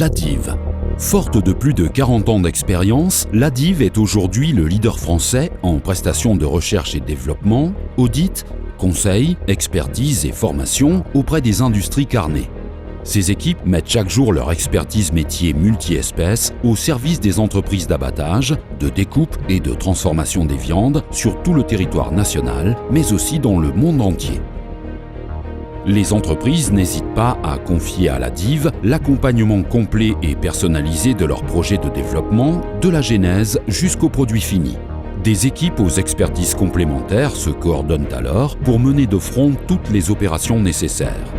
l'Adive. Forte de plus de 40 ans d'expérience, l'Adive est aujourd'hui le leader français en prestations de recherche et développement, audit, conseil, expertise et formation auprès des industries carnées. Ces équipes mettent chaque jour leur expertise métier multi-espèces au service des entreprises d'abattage, de découpe et de transformation des viandes sur tout le territoire national, mais aussi dans le monde entier. Les entreprises n'hésitent pas à confier à l'Adive l'accompagnement complet et personnalisé de leurs projets de développement, de la genèse jusqu'au produit fini. Des équipes aux expertises complémentaires se coordonnent alors pour mener de front toutes les opérations nécessaires.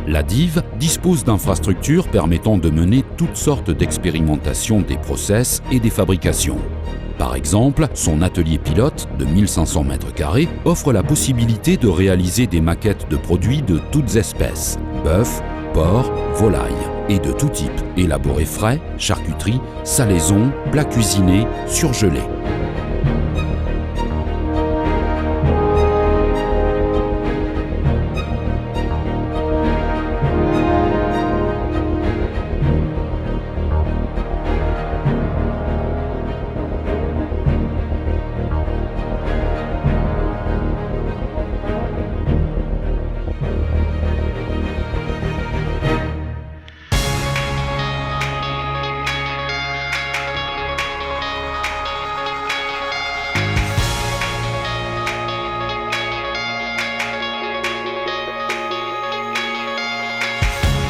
L'Adive dispose d'infrastructures permettant de mener toutes sortes d'expérimentations des process et des fabrications. Par exemple, son atelier pilote de 1500 m² offre la possibilité de réaliser des maquettes de produits de toutes espèces, bœuf, porc, volaille, et de tout type, élaborés frais, charcuterie, salaison, plats cuisinés, surgelés.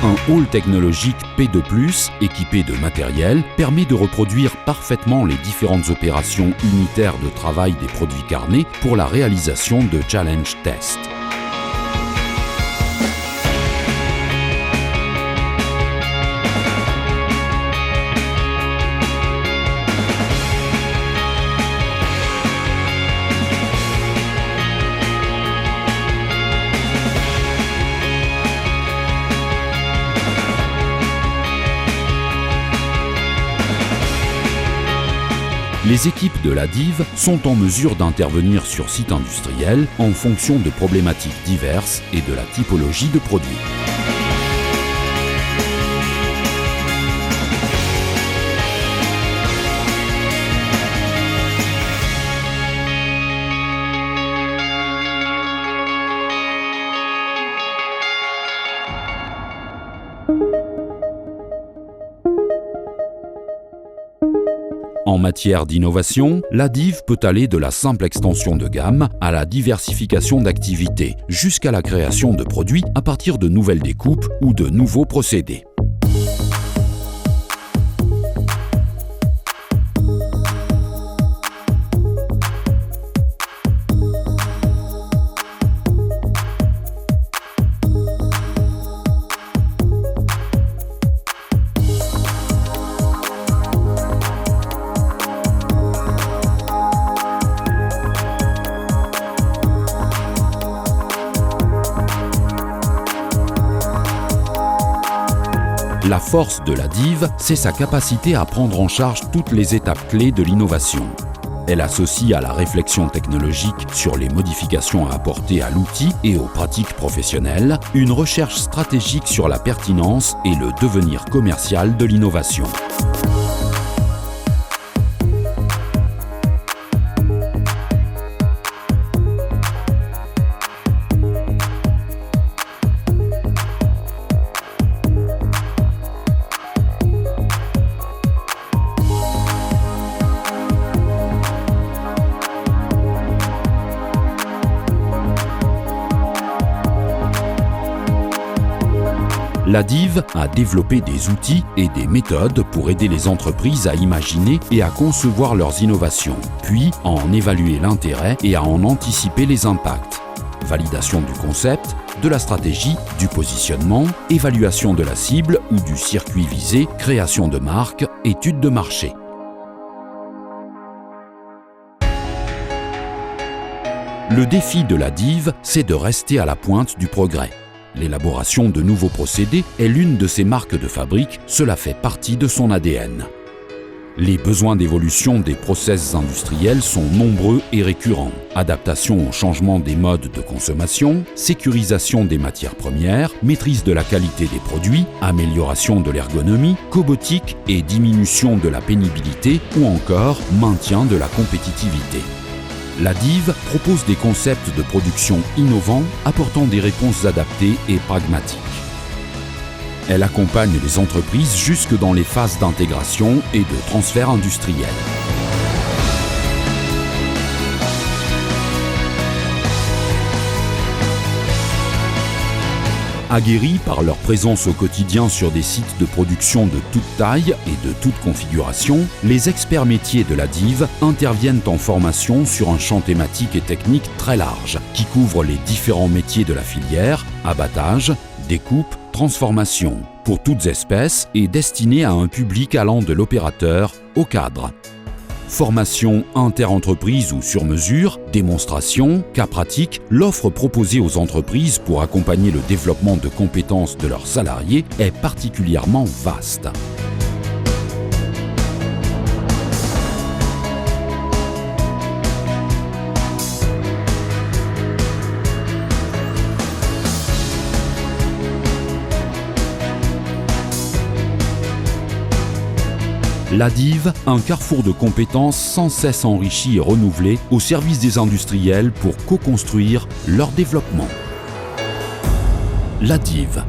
Un hall technologique P2+, équipé de matériel, permet de reproduire parfaitement les différentes opérations unitaires de travail des produits carnés pour la réalisation de challenge tests. Les équipes de l'Adive sont en mesure d'intervenir sur site industriel en fonction de problématiques diverses et de la typologie de produits. En matière d'innovation, l'Adive peut aller de la simple extension de gamme à la diversification d'activités, jusqu'à la création de produits à partir de nouvelles découpes ou de nouveaux procédés. La force de l'Adive, c'est sa capacité à prendre en charge toutes les étapes clés de l'innovation. Elle associe à la réflexion technologique sur les modifications à apporter à l'outil et aux pratiques professionnelles, une recherche stratégique sur la pertinence et le devenir commercial de l'innovation. L'Adive a développé des outils et des méthodes pour aider les entreprises à imaginer et à concevoir leurs innovations, puis à en évaluer l'intérêt et à en anticiper les impacts. Validation du concept, de la stratégie, du positionnement, évaluation de la cible ou du circuit visé, création de marque, étude de marché. Le défi de l'Adive, c'est de rester à la pointe du progrès. L'élaboration de nouveaux procédés est l'une de ses marques de fabrique, cela fait partie de son ADN. Les besoins d'évolution des process industriels sont nombreux et récurrents. Adaptation au changement des modes de consommation, sécurisation des matières premières, maîtrise de la qualité des produits, amélioration de l'ergonomie, cobotique et diminution de la pénibilité ou encore maintien de la compétitivité. La DIV propose des concepts de production innovants apportant des réponses adaptées et pragmatiques. Elle accompagne les entreprises jusque dans les phases d'intégration et de transfert industriel. Aguerris par leur présence au quotidien sur des sites de production de toute taille et de toute configuration, les experts métiers de la DIV interviennent en formation sur un champ thématique et technique très large, qui couvre les différents métiers de la filière, abattage, découpe, transformation, pour toutes espèces et destiné à un public allant de l'opérateur au cadre. Formation inter-entreprise ou sur mesure, démonstration, cas pratique, l'offre proposée aux entreprises pour accompagner le développement de compétences de leurs salariés est particulièrement vaste. La DIV, un carrefour de compétences sans cesse enrichi et renouvelé au service des industriels pour co-construire leur développement. La DIV.